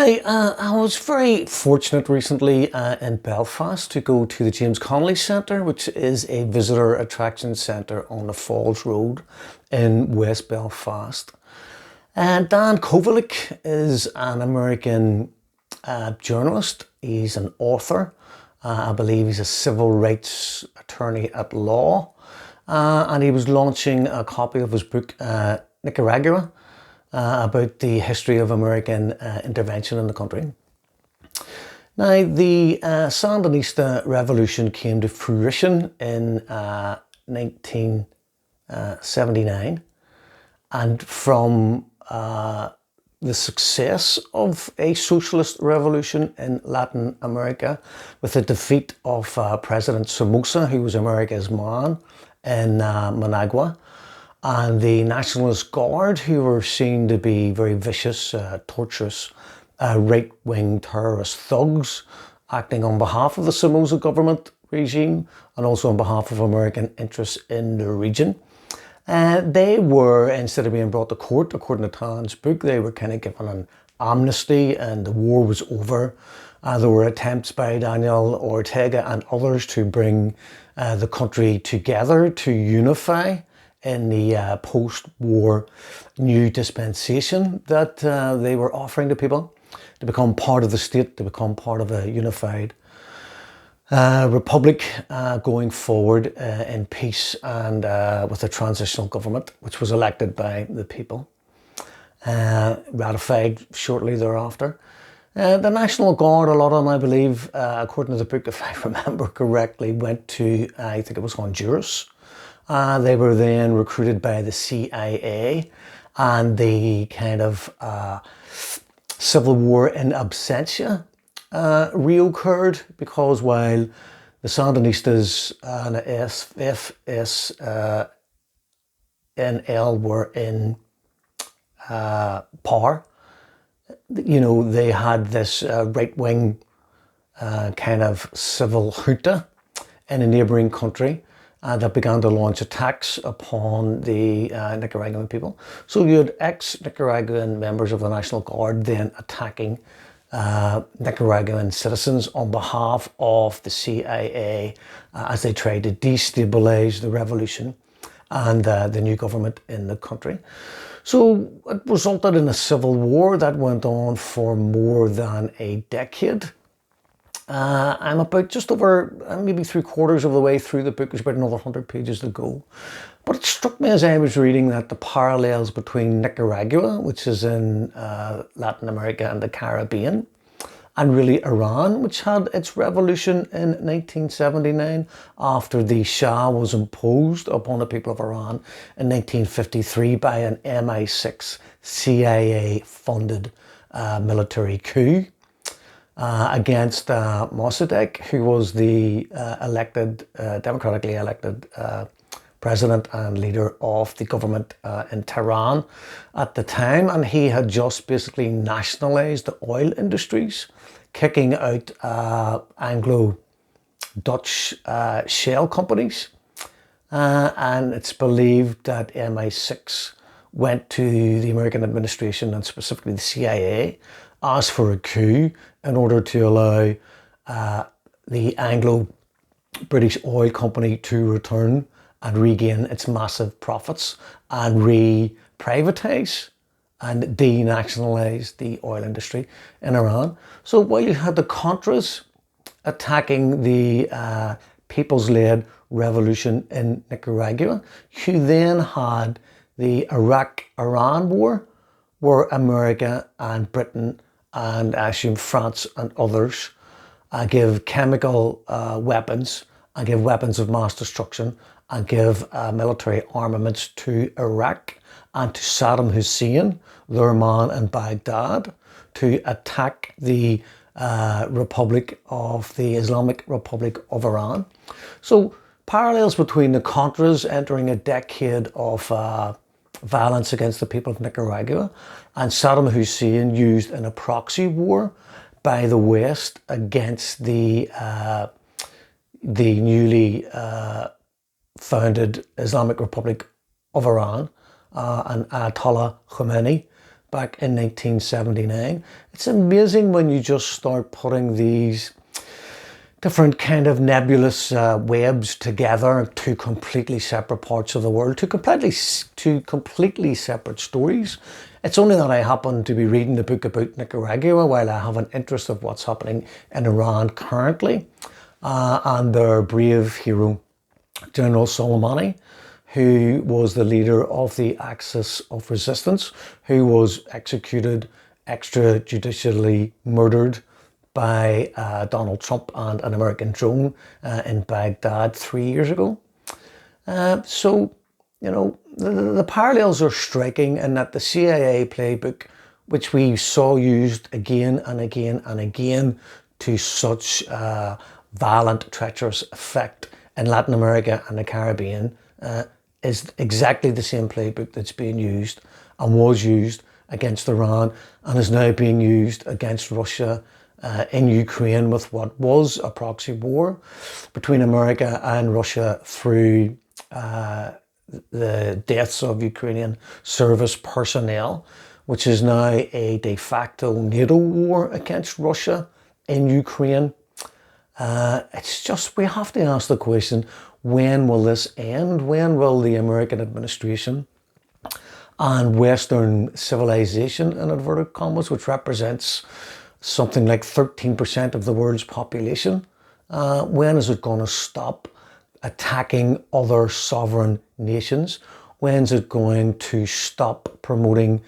I was very fortunate recently in Belfast to go to the James Connolly Centre, which is a visitor attraction centre on the Falls Road in West Belfast. And Dan Kovalik is an American journalist. He's an author. I believe he's a civil rights attorney at law. And he was launching a copy of his book, Nicaragua, about the history of American intervention in the country. Now, the Sandinista revolution came to fruition in 1979, and from the success of a socialist revolution in Latin America, with the defeat of President Somoza, who was America's man, in Managua, and the Nationalist Guard, who were seen to be very vicious, torturous, right-wing terrorist thugs, acting on behalf of the Somoza government regime and also on behalf of American interests in the region. They were, instead of being brought to court, according to Tan's book, they were kind of given an amnesty and the war was over. There were attempts by Daniel Ortega and others to bring the country together, to unify in the post-war new dispensation that they were offering to people, to become part of the state, to become part of a unified republic going forward in peace and with a transitional government, which was elected by the people, ratified shortly thereafter. The National Guard, a lot of them, I believe, according to the book, if I remember correctly, went to, I think it was Honduras. They were then recruited by the CIA, and the kind of civil war in absentia reoccurred, because while the Sandinistas and the FSNL were in power, they had this right-wing kind of civil junta in a neighbouring country that began to launch attacks upon the Nicaraguan people. So you had ex-Nicaraguan members of the National Guard then attacking Nicaraguan citizens on behalf of the CIA as they tried to destabilise the revolution and the new government in the country. So it resulted in a civil war that went on for more than a decade. I'm about just over, maybe 3/4 of the way through the book. There's about another 100 pages to go. But it struck me as I was reading that the parallels between Nicaragua, which is in Latin America and the Caribbean, and really Iran, which had its revolution in 1979 after the Shah was imposed upon the people of Iran in 1953 by an MI6 CIA-funded military coup against Mossadegh, who was the democratically elected president and leader of the government in Tehran at the time. And he had just basically nationalised the oil industries, kicking out Anglo-Dutch shell companies. And it's believed that MI6 went to the American administration and specifically the CIA, asked for a coup in order to allow the Anglo-British oil company to return and regain its massive profits and re-privatise and denationalise the oil industry in Iran. So while you had the Contras attacking the people's-led revolution in Nicaragua, you then had the Iraq-Iran war, where America and Britain and I assume France and others give chemical weapons and give weapons of mass destruction and give military armaments to Iraq and to Saddam Hussein, their man in Baghdad, to attack the Islamic Republic of Iran. So parallels between the Contras entering a decade of violence against the people of Nicaragua and Saddam Hussein used in a proxy war by the West against the newly founded Islamic Republic of Iran and Ayatollah Khomeini back in 1979. It's amazing when you just start putting these different kind of nebulous webs together, two completely separate parts of the world, two completely separate stories. It's only that I happen to be reading the book about Nicaragua while I have an interest of what's happening in Iran currently, and their brave hero, General Soleimani, who was the leader of the Axis of Resistance, who was executed, extrajudicially murdered by Donald Trump and an American drone in Baghdad 3 years ago. So, you know, the parallels are striking in that the CIA playbook, which we saw used again and again and again to such violent, treacherous effect in Latin America and the Caribbean, is exactly the same playbook that's being used and was used against Iran and is now being used against Russia in Ukraine, with what was a proxy war between America and Russia through the deaths of Ukrainian service personnel, which is now a de facto NATO war against Russia in Ukraine. It's just, we have to ask the question, when will this end? When will the American administration and Western civilization, in inverted commas, which represents something like 13% of the world's population, when is it going to stop attacking other sovereign nations? When is it going to stop promoting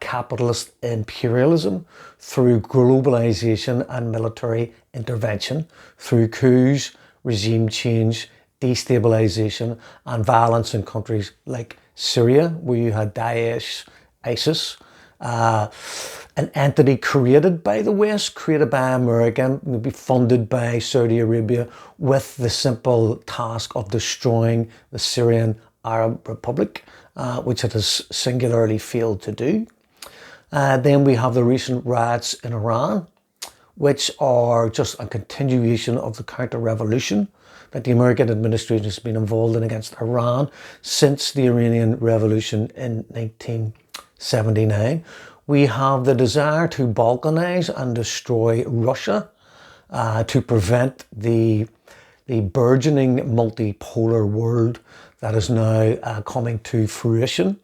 capitalist imperialism through globalization and military intervention, through coups, regime change, destabilization and violence in countries like Syria, where you had Daesh, ISIS, an entity created by the West, created by America, maybe funded by Saudi Arabia, with the simple task of destroying the Syrian Arab Republic, which it has singularly failed to do. Then we have the recent riots in Iran, which are just a continuation of the counter-revolution that the American administration has been involved in against Iran since the Iranian Revolution in 1979. We have the desire to balkanize and destroy Russia, to prevent the burgeoning multipolar world that is now coming to fruition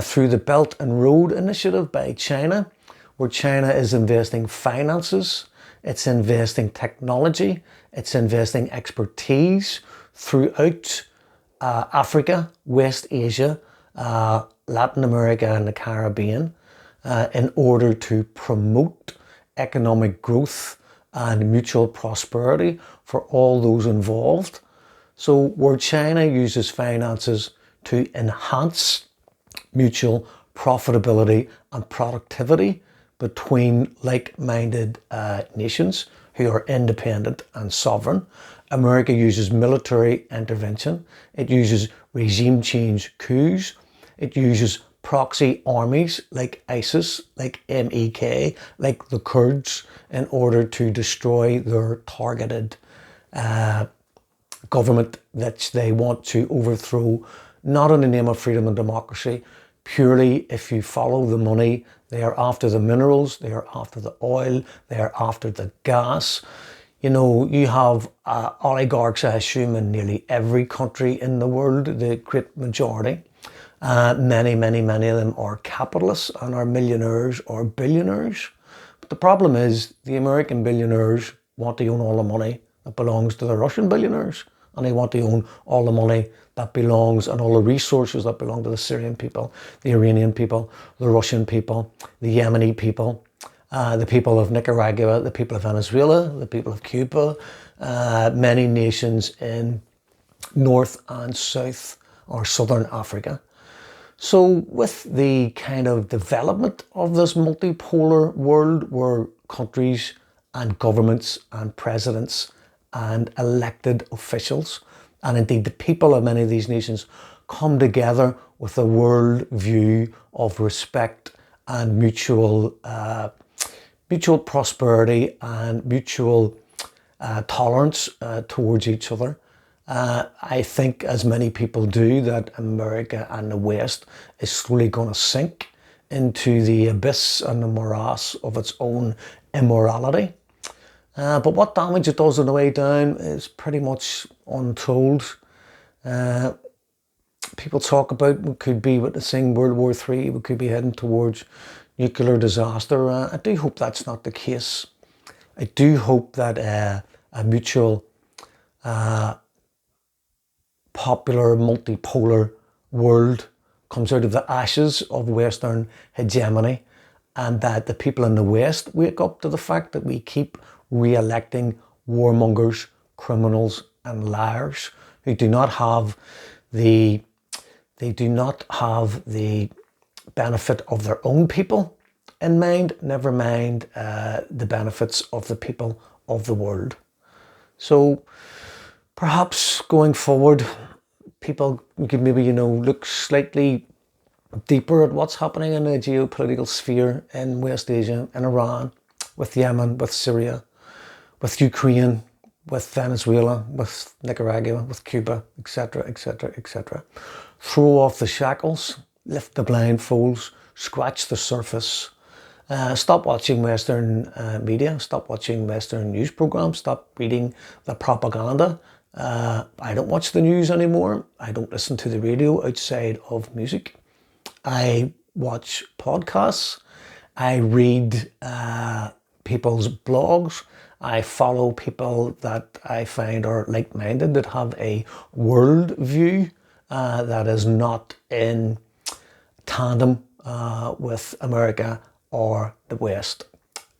through the Belt and Road Initiative by China, where China is investing finances, it's investing technology, it's investing expertise throughout Africa, West Asia, Latin America and the Caribbean, in order to promote economic growth and mutual prosperity for all those involved. So where China uses finances to enhance mutual profitability and productivity between like-minded nations who are independent and sovereign, America uses military intervention, it uses regime change coups, it uses proxy armies like ISIS, like MEK, like the Kurds, in order to destroy their targeted government that they want to overthrow, not in the name of freedom and democracy, purely if you follow the money. They are after the minerals, they are after the oil, they are after the gas. You know, you have oligarchs, I assume, in nearly every country in the world, the great majority. Many of them are capitalists and are millionaires or billionaires. But the problem is the American billionaires want to own all the money that belongs to the Russian billionaires. And they want to own all the money that belongs and all the resources that belong to the Syrian people, the Iranian people, the Russian people, the Yemeni people, the people of Nicaragua, the people of Venezuela, the people of Cuba, many nations in North and South or Southern Africa. So with the kind of development of this multipolar world where countries and governments and presidents and elected officials, and indeed the people of many of these nations, come together with a world view of respect and mutual prosperity and mutual tolerance towards each other. I think, as many people do, that America and the West is slowly going to sink into the abyss and the morass of its own immorality. But what damage it does on the way down is pretty much untold. People talk about we could be witnessing World War III, we could be heading towards nuclear disaster. I do hope that's not the case. I do hope that a mutual, popular, multipolar world comes out of the ashes of Western hegemony, and that the people in the West wake up to the fact that we keep re-electing warmongers, criminals and liars who do not have the benefit of their own people in mind, never mind the benefits of the people of the world. So perhaps going forward, people could maybe, look slightly deeper at what's happening in the geopolitical sphere in West Asia, in Iran, with Yemen, with Syria, with Ukraine, with Venezuela, with Nicaragua, with Cuba, etc., etc., etc. Throw off the shackles, lift the blindfolds, scratch the surface. Stop watching Western media, stop watching Western news programs, stop reading the propaganda. I don't watch the news anymore. I don't listen to the radio outside of music. I watch podcasts. I read people's blogs. I follow people that I find are like-minded, that have a world view that is not in tandem with America or the West.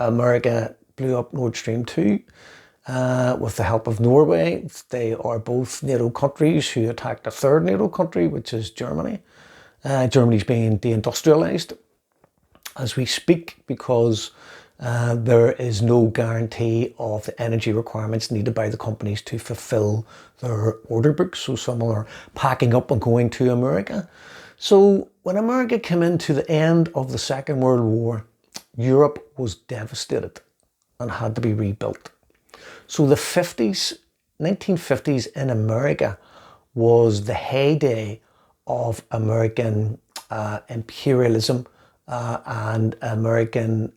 America blew up Nord Stream 2 with the help of Norway. They are both NATO countries who attacked a third NATO country, which is Germany. Germany's being deindustrialized as we speak because there is no guarantee of the energy requirements needed by the companies to fulfill their order books. So some are packing up and going to America. So when America came into the end of the Second World War, Europe was devastated and had to be rebuilt. So the 1950s in America was the heyday of American imperialism and American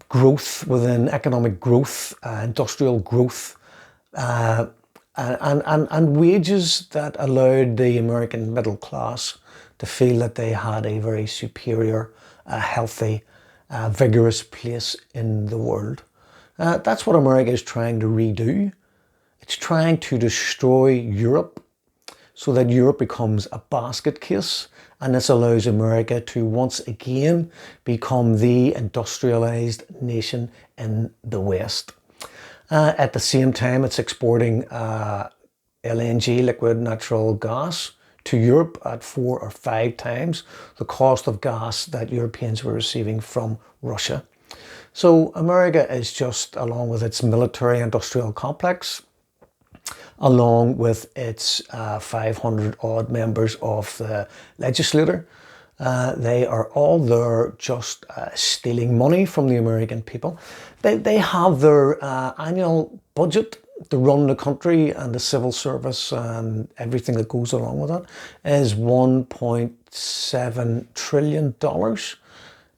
growth within economic growth, industrial growth, and wages that allowed the American middle class to feel that they had a very superior, healthy, vigorous place in the world. That's what America is trying to redo. It's trying to destroy Europe so that Europe becomes a basket case, and this allows America to once again become the industrialized nation in the West. At the same time, it's exporting LNG, liquid natural gas, to Europe at 4 or 5 times the cost of gas that Europeans were receiving from Russia. So America is just, along with its military industrial complex, along with its 500 odd members of the legislature, they are all there just stealing money from the American people. They have their annual budget to run the country, and the civil service and everything that goes along with that is $1.7 trillion.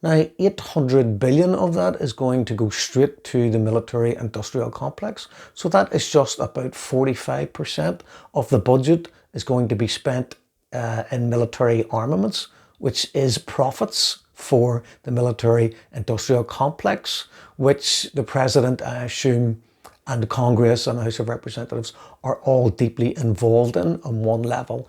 Now, 800 billion of that is going to go straight to the military industrial complex. So that is just about 45% of the budget is going to be spent in military armaments, which is profits for the military industrial complex, which the president, I assume, and the Congress and the House of Representatives are all deeply involved in on one level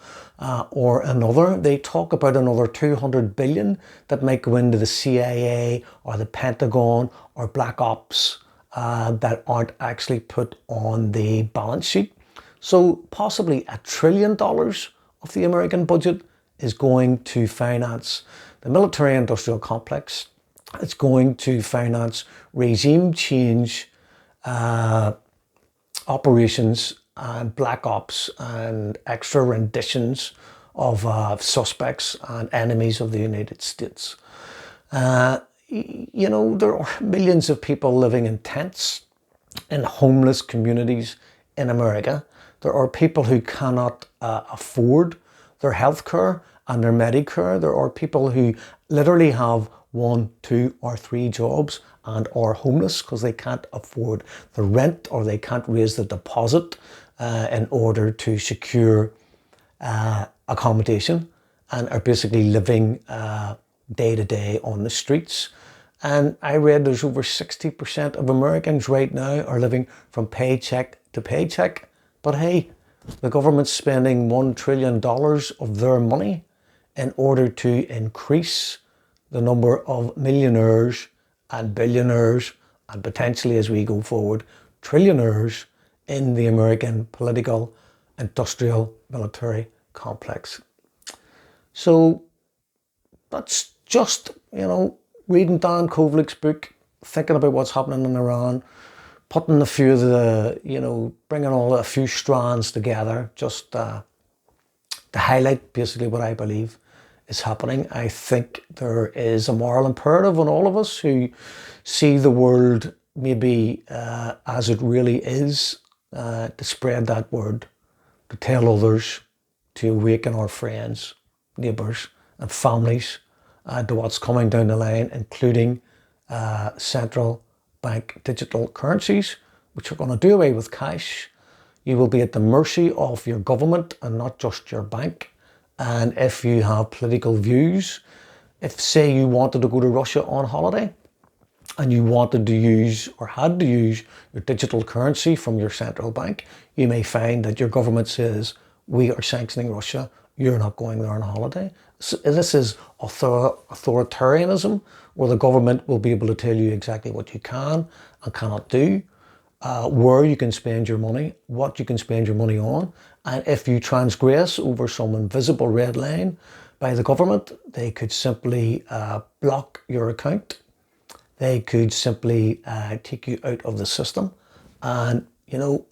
or another. They talk about another 200 billion that might go into the CIA or the Pentagon or Black Ops that aren't actually put on the balance sheet. So possibly $1 trillion of the American budget is going to finance the military industrial complex. It's going to finance regime change, operations and black ops and extra renditions of suspects and enemies of the United States. You know, there are millions of people living in tents in homeless communities in America. There are people who cannot afford their health care and their Medicare. There are people who literally have 1, 2, or 3 jobs and are homeless because they can't afford the rent or they can't raise the deposit in order to secure accommodation, and are basically living day to day on the streets. And I read there's over 60% of Americans right now are living from paycheck to paycheck. But hey, the government's spending $1 trillion of their money in order to increase the number of millionaires and billionaires, and potentially, as we go forward, trillionaires in the American political, industrial, military complex. So that's just, reading Dan Kovlik's book, thinking about what's happening in Iran, putting a few of the, bringing a few strands together, just to highlight basically what I believe is happening. I think there is a moral imperative on all of us who see the world maybe as it really is, to spread that word, to tell others, to awaken our friends, neighbours and families to what's coming down the line, including central bank digital currencies, which are going to do away with cash. You will be at the mercy of your government and not just your bank. And if you have political views, if say you wanted to go to Russia on holiday and you wanted to use or had to use your digital currency from your central bank, you may find that your government says, we are sanctioning Russia, you're not going there on holiday. So this is authoritarianism, where the government will be able to tell you exactly what you can and cannot do, where you can spend your money, what you can spend your money on. And if you transgress over some invisible red line by the government, they could simply block your account. They could simply take you out of the system. And, no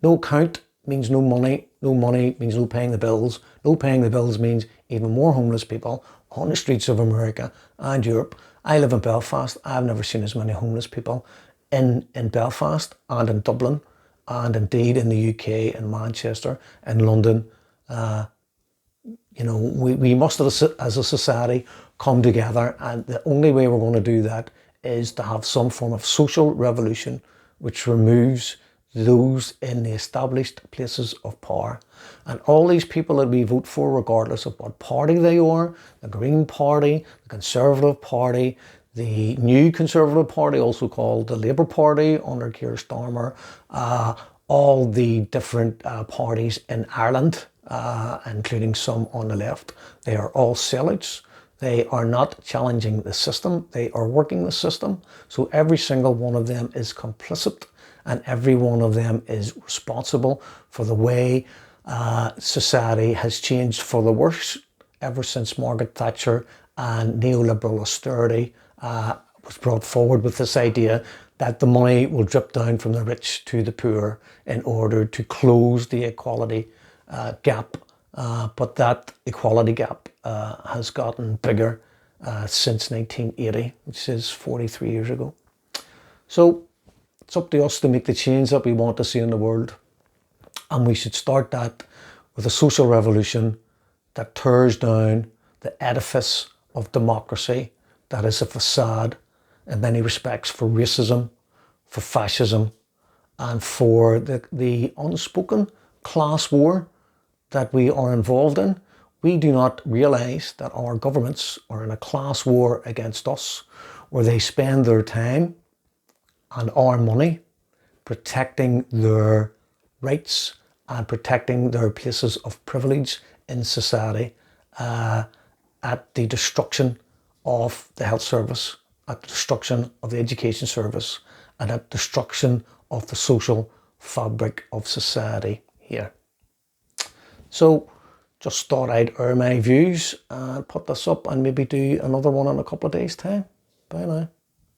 account means no money. No money means no paying the bills. No paying the bills means even more homeless people on the streets of America and Europe. I live in Belfast. I've never seen as many homeless people in Belfast and in Dublin, and indeed in the UK, in Manchester, in London. We must, as a society, come together, and the only way we're going to do that is to have some form of social revolution which removes those in the established places of power. And all these people that we vote for, regardless of what party they are, the Green Party, the Conservative Party, the new Conservative Party, also called the Labour Party under Keir Starmer, all the different parties in Ireland, including some on the left, they are all sellouts. They are not challenging the system, they are working the system. So every single one of them is complicit, and every one of them is responsible for the way society has changed for the worse ever since Margaret Thatcher and neoliberal austerity was brought forward with this idea that the money will drip down from the rich to the poor in order to close the equality gap. But that equality gap has gotten bigger since 1980, which is 43 years ago. So it's up to us to make the change that we want to see in the world. And we should start that with a social revolution that tears down the edifice of democracy that is a facade in many respects for racism, for fascism, and for the unspoken class war that we are involved in. We do not realise that our governments are in a class war against us, where they spend their time and our money protecting their rights and protecting their places of privilege in society at the destruction of the health service, at the destruction of the education service, and at destruction of the social fabric of society here. So just thought I'd air my views and put this up and maybe do another one in a couple of days' time. Bye now.